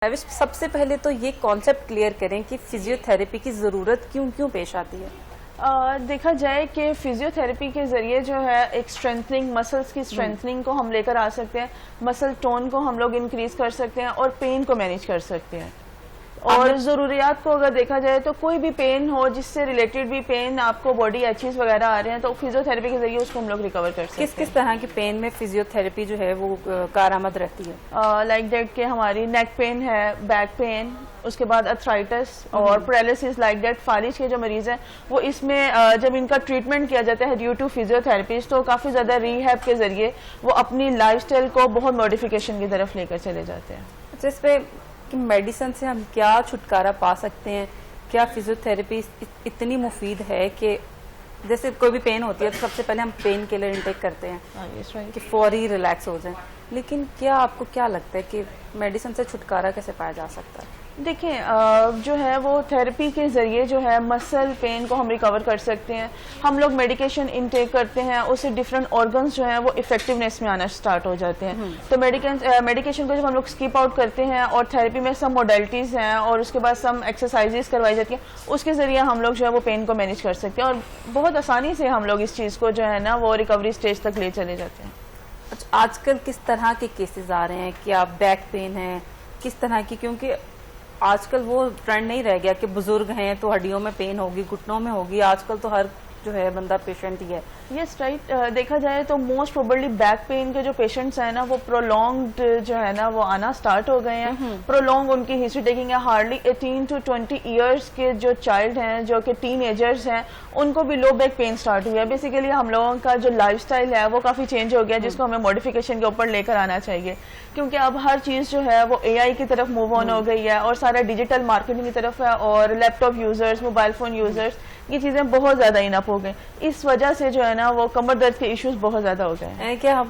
سب سے پہلے تو یہ کانسیپٹ کلیئر کریں کہ فزیوتھراپی کی ضرورت کیوں پیش آتی ہے؟ دیکھا جائے کہ فزیوتھراپی کے ذریعے جو ہے ایک اسٹرینتھنگ، مسلس کی اسٹرینتھنگ کو ہم لے کر آ سکتے ہیں، مسل ٹون کو ہم لوگ انکریز کر سکتے ہیں اور پین کو مینیج کر سکتے ہیں. اور ضروریات کو اگر دیکھا جائے تو کوئی بھی پین ہو جس سے ریلیٹڈ بھی پین آپ کو باڈی ایچز وغیرہ آ رہے ہیں تو فزیوتھراپی کے ذریعے اس کو ہم لوگ ریکور کر سکتے ہیں. کس طرح کی پین میں فزیوتھراپی جو ہے وہ کارآمد رہتی ہے؟ لائک دیٹ کہ ہماری نیک پین ہے، بیک پین، اس کے بعد ارتھرائٹس اور پیرالسس، لائک دیٹ فالج کے جو مریض ہیں وہ اس میں جب ان کا ٹریٹمنٹ کیا جاتا ہے ڈیو ٹو فزیوتھراپیز تو کافی زیادہ ریہیب کے ذریعے وہ اپنی لائف سٹائل کو بہت موڈیفیکیشن کی طرف لے کر چلے جاتے ہیں. جس پہ میڈیسن سے ہم کیا چھٹکارا پا سکتے ہیں؟ کیا فزیوتھراپی اتنی مفید ہے کہ جیسے کوئی بھی پین ہوتی ہے تو سب سے پہلے ہم پین کلر انٹیک کرتے ہیں کہ فوری ریلیکس ہو جائیں، لیکن کیا آپ کو کیا لگتا ہے کہ میڈیسن سے چھٹکارا کیسے پایا جا سکتا ہے؟ دیکھیں جو ہے وہ تھراپی کے ذریعے جو ہے مسل پین کو ہم ریکور کر سکتے ہیں. ہم لوگ میڈیکیشن انٹیک کرتے ہیں، اس سے ڈفرینٹ آرگنز جو ہیں وہ افیکٹونیس میں آنا سٹارٹ ہو جاتے ہیں. تو میڈیکیشن کو جب ہم لوگ اسکپ آؤٹ کرتے ہیں اور تھراپی میں سم موڈیلٹیز ہیں اور اس کے بعد سم ایکسرسائزز کروائی جاتی ہیں، اس کے ذریعے ہم لوگ جو ہے وہ پین کو مینیج کر سکتے ہیں اور بہت آسانی سے ہم لوگ اس چیز کو جو ہے نا وہ ریکوری سٹیج تک لے چلے جاتے ہیں. اچھا، آج کل کس طرح کے کیسز آ رہے ہیں؟ کیا بیک پین ہے؟ کس طرح کی؟ کیونکہ آج کل وہ ٹرینڈ نہیں رہ گیا کہ بزرگ ہیں تو ہڈیوں میں پین ہوگی، گھٹنوں میں ہوگی. آج کل تو ہر جو ہے بندہ پیشنٹ ہی ہے. Yes right. دیکھا جائے تو موسٹ پروبیبلی بیک پین کے جو پیشنٹس ہیں نا وہ پرولونگڈ جو ہے نا وہ آنا سٹارٹ ہو گئے ہیں. پرولونگ ان کی ہسٹری ٹیکنگ ہے. ہارڈلی 18 to 20 ایئرس کے جو چائلڈ ہیں جو کہ ٹین ایجرز ہیں ان کو بھی لو بیک پین سٹارٹ ہوا ہے. بیسیکلی ہم لوگوں کا جو لائف سٹائل ہے وہ کافی چینج ہو گیا جس کو ہمیں موڈیفیکیشن کے اوپر لے کر آنا چاہیے، کیونکہ اب ہر چیز جو ہے وہ اے آئی کی طرف موو آن ہو گئی ہے اور سارا ڈیجیٹل مارکیٹنگ کی طرف ہے اور laptop users, mobile phone users, یہ چیزیں بہت زیادہ انپ ہو گئے. اس وجہ سے جو ہے نا وہ کمر درد کے ایشوز بہت زیادہ ہو گئے ہیں. کیا ہم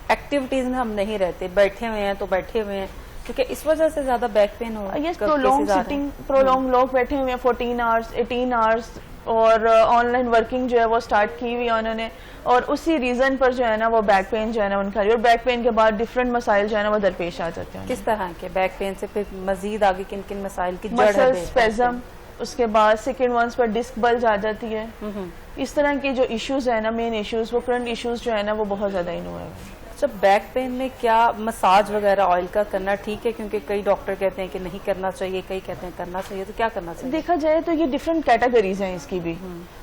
ایکٹیویٹیز میں ہم نہیں رہتے، بیٹھے ہوئے ہیں تو بیٹھے ہوئے ہیں، کیونکہ اس وجہ سے زیادہ بیک پین ہو. یس، پرولونگ سٹنگ، پرولونگ لوگ بیٹھے ہوئے ہیں 14 آورس 18 آورس اور آن لائن ورکنگ جو ہے وہ سٹارٹ کی ہوئی ہے انہوں نے اور اسی ریزن پر جو ہے نا وہ بیک پین جو ہے نا ان کا، اور بیک پین کے بعد ڈفرینٹ مسائل جو ہے نا وہ درپیش آ جاتے ہیں. کس طرح کے بیک پین سے پھر مزید آگے کن کن مسائل کی جڑ ہے؟ مسل اسپیزم، اس کے بعد سیکنڈ ونس پر ڈسک بلج آ جاتی ہے. اس طرح کے جو ایشوز ہیں نا، مین ایشوز، وہ کرنٹ ایشوز جو ہے نا وہ بہت زیادہ انہو ہے. جب بیک پین میں کیا مساج وغیرہ آئل کا کرنا ٹھیک ہے؟ کیونکہ کئی ڈاکٹر کہتے ہیں کہ نہیں کرنا چاہیے، کئی کہتے ہیں کرنا چاہیے، تو کیا کرنا چاہیے؟ دیکھا جائے تو یہ ڈفرینٹ کیٹیگریز ہیں اس کی بھی.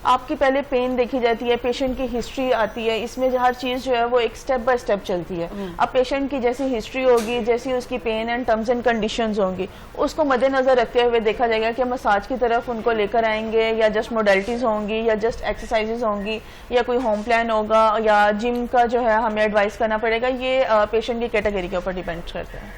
آپ کی پہلے پین دیکھی جاتی ہے، پیشنٹ کی ہسٹری آتی ہے، اس میں ہر چیز جو ہے وہ ایک سٹیپ بائی سٹیپ چلتی ہے. اب پیشنٹ کی جیسی ہسٹری ہوگی، جیسی اس کی پین اینڈ ٹرمز اینڈ کنڈیشنز ہوں گی، اس کو مد نظر رکھتے ہوئے دیکھا جائے گا کہ مساج کی طرف ان کو لے کر آئیں گے یا جسٹ موڈیلٹیز ہوں گی یا جسٹ ایکسرسائزز ہوں گی یا کوئی ہوم پلان ہوگا یا جم کا جو ہے ہمیں ایڈوائز کرنا پڑے گا. یہ پیشنٹ کی کیٹیگری کے اوپر ڈیپینڈ کرتے ہیں.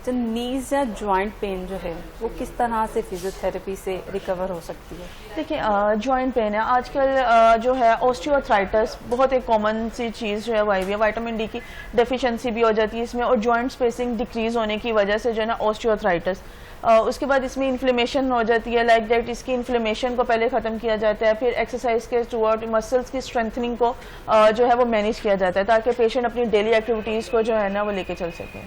تو نیز یا جوائنٹ پین جو ہے وہ کس طرح سے فزیوتھراپی سے ریکور ہو سکتی ہے؟ دیکھیں جوائنٹ پین ہے آج کل جو ہے اوسٹیو آرتھرائٹس بہت ایک کامن سی چیز جو ہے وہ آئی ہوئی ہے. وائٹامن ڈی کی ڈیفیشنسی بھی ہو جاتی ہے اس میں اور جوائنٹ اسپیسنگ ڈکریز ہونے کی وجہ سے جو ہے نا اوسٹیو آرتھرائٹس. اس کے بعد اس میں انفلیمیشن ہو جاتی ہے. لائک دیٹ اس کی انفلیمیشن کو پہلے ختم کیا جاتا ہے، پھر ایکسرسائز کے تھرو آؤٹ مسلس کی اسٹرینتھننگ کو جو ہے وہ مینیج کیا جاتا ہے تاکہ پیشنٹ اپنی ڈیلی ایکٹیویٹیز کو جو ہے نا وہ لے کے چل سکے.